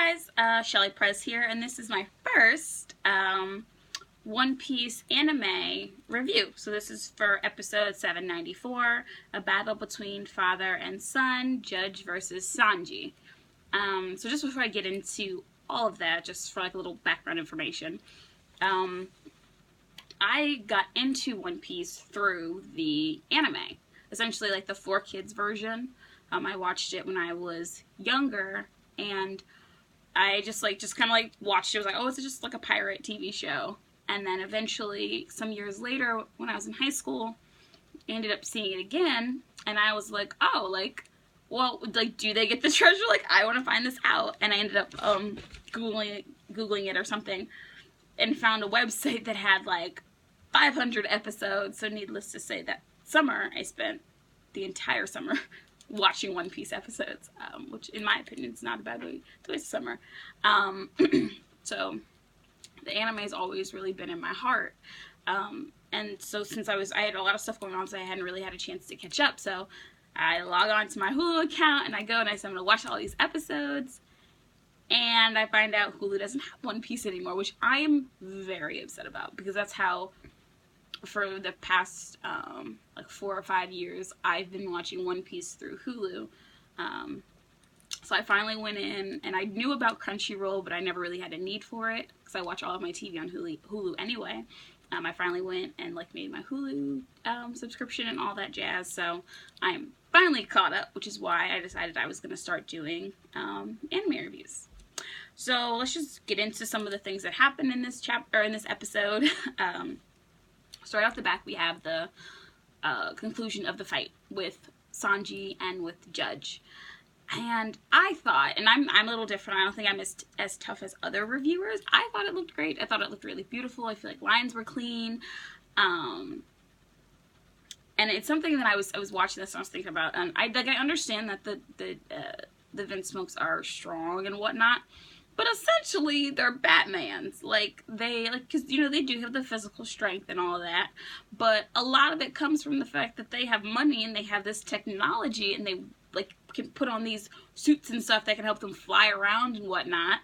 guys, Shelly Prez here, and this is my first One Piece anime review. So this is for episode 794, a battle between father and son, Judge versus Sanji. So just before I get into all of that, just for like a little background information, I got into One Piece through the anime, essentially like the 4Kids version. I watched it when I was younger, and I just kind of watched it. I was like, oh, it's just like a pirate TV show. And then eventually, some years later, when I was in high school, I ended up seeing it again, and I was like, oh, well, do they get the treasure? I want to find this out. And I ended up Googling it or something, and found a website that had 500 episodes. So needless to say, that summer I spent the entire summer watching One Piece episodes, which in my opinion is not a bad way to waste summer. So the anime has always really been in my heart. And so since I had a lot of stuff going on, so I hadn't really had a chance to catch up. So I log on to my Hulu account and I go and I say I'm going to watch all these episodes. And I find out Hulu doesn't have One Piece anymore, which I am very upset about, because that's how, for the past 4 or 5 years, I've been watching One Piece through Hulu. So I finally went in, and I knew about Crunchyroll, but I never really had a need for it, because I watch all of my TV on Hulu anyway. I finally went and made my Hulu subscription and all that jazz, so I'm finally caught up, which is why I decided I was going to start doing anime reviews. So let's just get into some of the things that happened in this episode. So right off the bat, we have the conclusion of the fight with Sanji and with Judge. And I thought, and I'm a little different, I don't think I'm as tough as other reviewers. I thought it looked great. I thought it looked really beautiful. I feel like lines were clean. And it's something that I was watching this and I was thinking about. And I understand that the Vince Smokes are strong and whatnot, but essentially they're Batmans. Because they do have the physical strength and all that, but a lot of it comes from the fact that they have money and they have this technology, and they can put on these suits and stuff that can help them fly around and whatnot.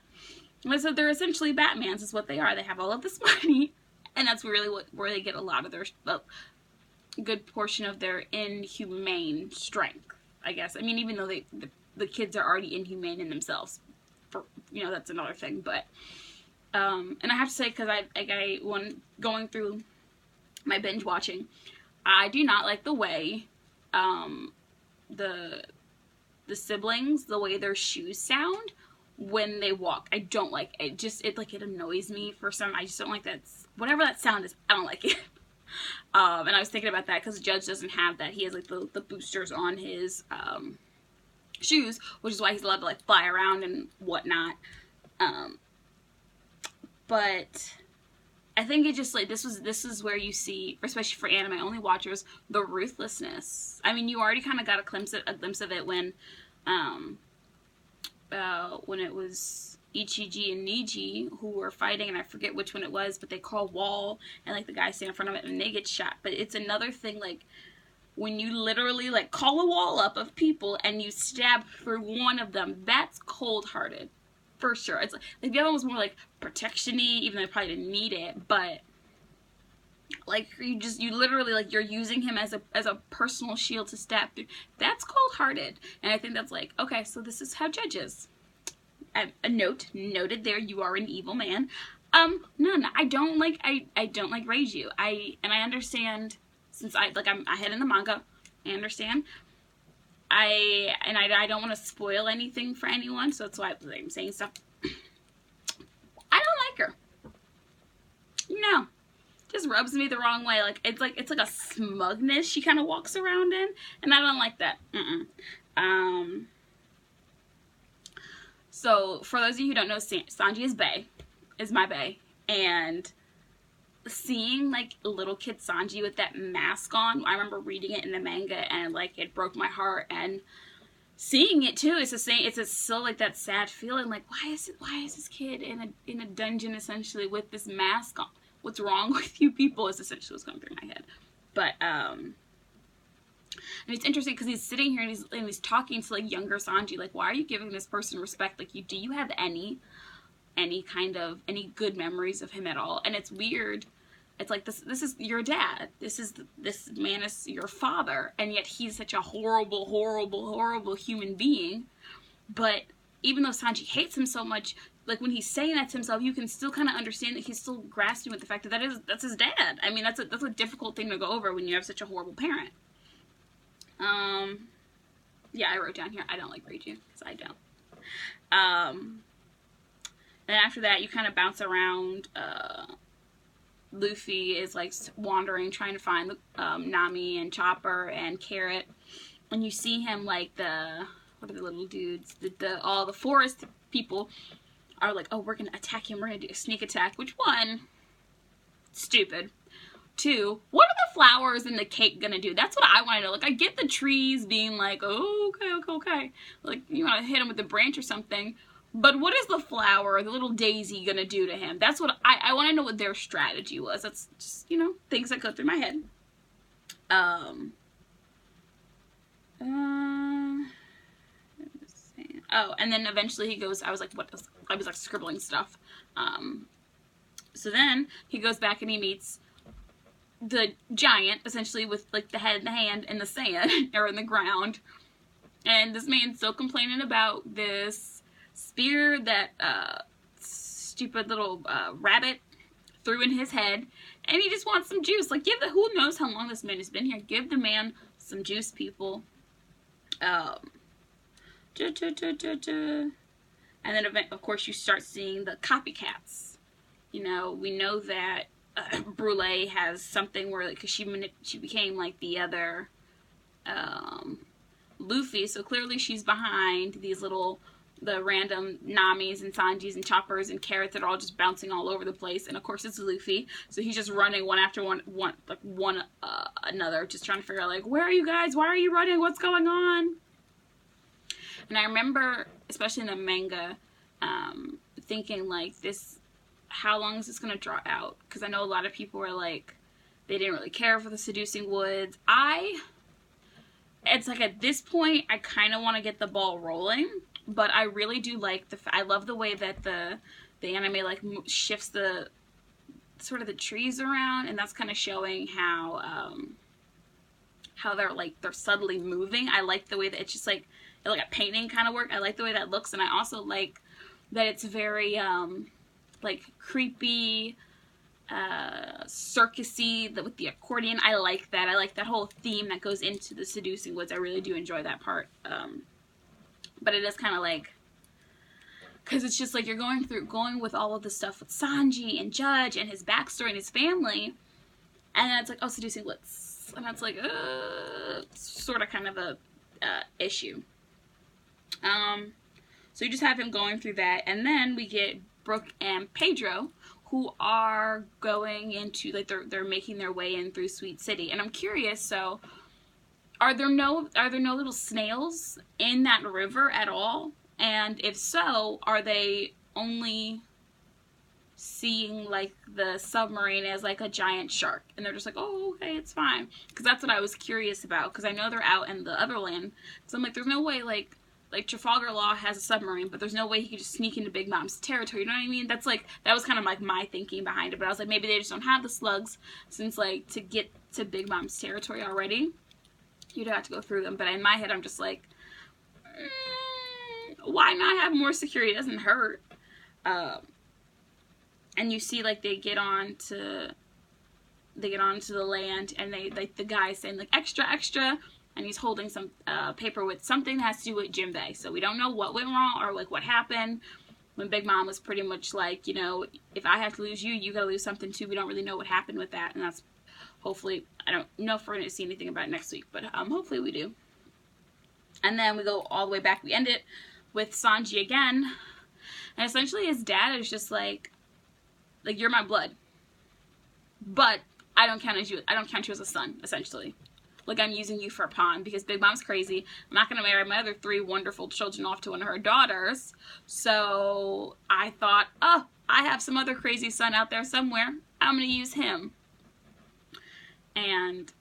And so they're essentially Batmans is what they are. They have all of this money, and that's really where they get a lot of their good portion of their inhumane strength, I guess. I mean, even though the kids are already inhumane in themselves, that's another thing. But and I have to say, because when going through my binge watching, I do not like the way the siblings, the way their shoes sound when they walk. I don't like it. It annoys me for some. I just don't like that. Whatever that sound is, I don't like it. And I was thinking about that because Judge doesn't have that. He has the boosters on his shoes, which is why he's allowed to fly around and whatnot. But I think it just this is where you see, especially for anime only watchers, the ruthlessness. I mean, you already kind of got a glimpse of it when it was Ichiji and Niji who were fighting, and I forget which one it was, but they call wall, and the guys stand in front of it and they get shot. But it's another thing, when you literally call a wall up of people and you stab through one of them, that's cold-hearted. For sure. It's the other one was more protection-y, even though I probably didn't need it, but you literally you're using him as a personal shield to stab through. That's cold-hearted. And I think that's okay, so this is how Judge is. A noted there, you are an evil man. No, I don't like Reiju. I understand, since I'm ahead in the manga, I understand. I don't want to spoil anything for anyone, so that's why I'm saying stuff. I don't like her. No. Just rubs me the wrong way. It's like a smugness she kind of walks around in, and I don't like that. So for those of you who don't know, Sanji is my bae, and seeing little kid Sanji with that mask on, I remember reading it in the manga, and it broke my heart. And seeing it too, it's still that sad feeling. Why is this kid in a dungeon essentially with this mask on? What's wrong with you people is essentially what's going through my head. But And it's interesting because he's sitting here and he's talking to like younger Sanji, like, why are you giving this person respect? Like, do you have any good memories of him at all? And it's weird. It's like, this is your dad. This man is your father, and yet he's such a horrible human being. But even though Sanji hates him so much, like when he's saying that to himself, you can still kind of understand that he's still grasping with the fact that that's his dad. I mean, that's a difficult thing to go over when you have such a horrible parent. Yeah, I wrote down here, I don't like Reiju, because I don't. Then after that, you kind of bounce around. Luffy is like wandering, trying to find Nami and Chopper and Carrot, and you see him like what are the little dudes? All the forest people are like, oh, we're gonna attack him. We're gonna do a sneak attack. Which one? Stupid. 2, what are the flowers in the cake gonna do? That's what I want to know. Like, I get the trees being like, oh, okay. Like, you want to hit him with a branch or something. But what is the flower, the little daisy, gonna do to him? That's what I want to know what their strategy was. That's just, things that go through my head. Oh, and then eventually he goes, I was like, what? I was like scribbling stuff. So then he goes back and he meets the giant, essentially, with like the head and the hand in the sand or in the ground. And this man's still complaining about this spear that stupid little rabbit threw in his head, and he just wants some juice. Like, who knows how long this man has been here? Give the man some juice, people. And then of course you start seeing the copycats. We know that Brule has something where, like, cause she became like the other Luffy, so clearly she's behind the random Namis and Sanjis and Choppers and Carrots that are all just bouncing all over the place. And of course it's Luffy, so he's just running one after one another, just trying to figure out, like, where are you guys? Why are you running? What's going on? And I remember, especially in the manga, thinking, like, how long is this going to draw out? Because I know a lot of people were like, they didn't really care for the Seducing Woods. It's like, at this point, I kind of want to get the ball rolling. But I really do like I love the way that the anime like shifts the sort of the trees around, and that's kind of showing how they're subtly moving. I like the way that it's just like a painting kind of work. I like the way that looks, and I also like that it's very like creepy, circusy with the accordion. I like that. I like that whole theme that goes into the Seducing Woods. I really do enjoy that part. But it is kind of like, because it's just like you're going with all of the stuff with Sanji and Judge and his backstory and his family, and then it's like, oh, Seducing Woods, and that's like, sort of kind of a issue. So you just have him going through that, and then we get Brook and Pedro, who are going into, like, they're making their way in through Sweet City, and I'm curious, so. Are there no little snails in that river at all? And if so, are they only seeing, like, the submarine as, like, a giant shark? And they're just like, oh, okay, it's fine. Because that's what I was curious about. Because I know they're out in the other land. So I'm like, there's no way, like Trafalgar Law has a submarine, but there's no way he could just sneak into Big Mom's territory. You know what I mean? That's like, that was kind of like my thinking behind it. But I was like, maybe they just don't have the slugs, since, like, to get to Big Mom's territory already, you'd have to go through them. But in my head, I'm just like, why not have more security? It doesn't hurt. And you see, like, they get onto the land, and they, like, the guy's saying, like, extra, and he's holding some paper with something that has to do with Jinbei. So we don't know what went wrong or, like, what happened. When Big Mom was pretty much like, if I have to lose you, you gotta lose something too. We don't really know what happened with that, and that's hopefully, I don't know if we're going to see anything about it next week, but hopefully we do. And then we go all the way back. We end it with Sanji again, and essentially his dad is just like, you're my blood, but I don't count you as a son, essentially. Like, I'm using you for a pawn, because Big Mom's crazy. I'm not going to marry my other 3 wonderful children off to one of her daughters, so I thought, oh, I have some other crazy son out there somewhere. I'm going to use him. And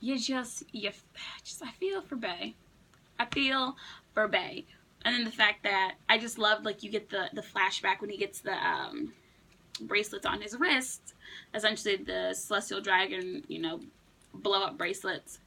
I feel for Bay. I feel for Bay. And then the fact that I just loved, like, you get the flashback when he gets the bracelets on his wrist, essentially the celestial dragon, you know, blow up bracelets.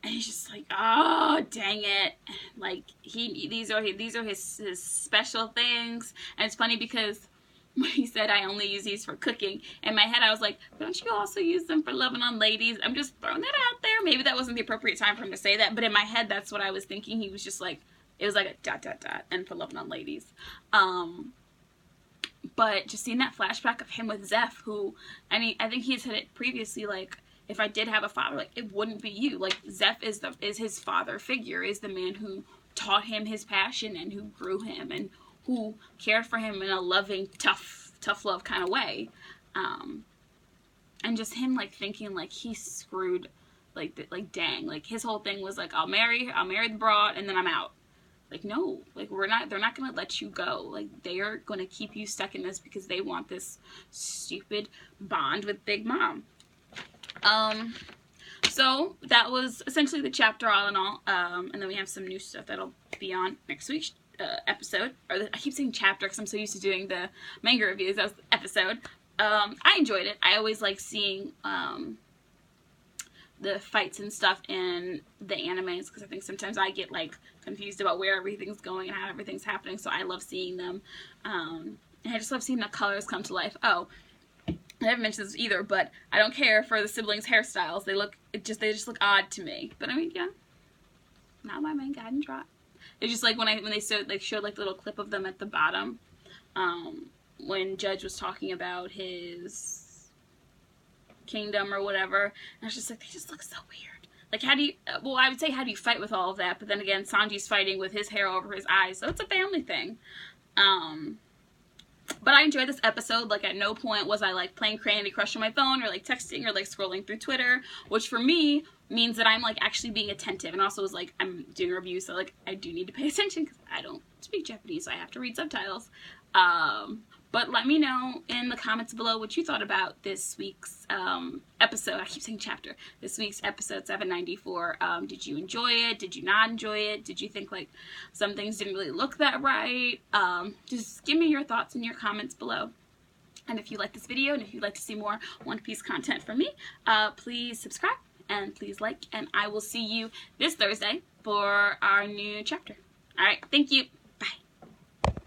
And he's just like, oh, dang it. Like, these are his special things. And it's funny because when he said, I only use these for cooking, in my head I was like, don't you also use them for loving on ladies? I'm just throwing that out there. Maybe that wasn't the appropriate time for him to say that, but in my head that's what I was thinking. He was just like, it was like a ... and for loving on ladies. But just seeing that flashback of him with Zeph, who, I think he's said it previously, like, if I did have a father, like, it wouldn't be you. Like, Zeph is his father figure, is the man who taught him his passion and who grew him and who cared for him in a loving, tough love kind of way. And just him, like, thinking, like, he's screwed, like, dang. Like, his whole thing was, like, I'll marry the broad, and then I'm out. Like, no. Like, they're not going to let you go. Like, they are going to keep you stuck in this because they want this stupid bond with Big Mom. So that was essentially the chapter all in all. And then we have some new stuff that'll be on next week's episode. I keep saying chapter because I'm so used to doing the manga reviews. That was the episode. I enjoyed it. I always like seeing the fights and stuff in the animes because I think sometimes I get, like, confused about where everything's going and how everything's happening. So I love seeing them. And I just love seeing the colors come to life. Oh, I haven't mentioned this either, but I don't care for the siblings' hairstyles. They just look odd to me. But I mean, yeah, not my main guiding drop. It's just like when they showed like the little clip of them at the bottom, when Judge was talking about his kingdom or whatever, and I was just like, they just look so weird. Like, how do you? Well, I would say, how do you fight with all of that? But then again, Sanji's fighting with his hair over his eyes, so it's a family thing. But I enjoyed this episode. Like, at no point was I, like, playing Candy Crush on my phone or, like, texting or, like, scrolling through Twitter, which for me means that I'm, like, actually being attentive. And also is, like, I'm doing reviews, so, like, I do need to pay attention because I don't speak Japanese, so I have to read subtitles. But let me know in the comments below what you thought about this week's episode. I keep saying chapter. This week's episode 794. Did you enjoy it? Did you not enjoy it? Did you think, like, some things didn't really look that right? Just give me your thoughts in your comments below. And if you like this video and if you'd like to see more One Piece content from me, please subscribe and please like. And I will see you this Thursday for our new chapter. All right. Thank you.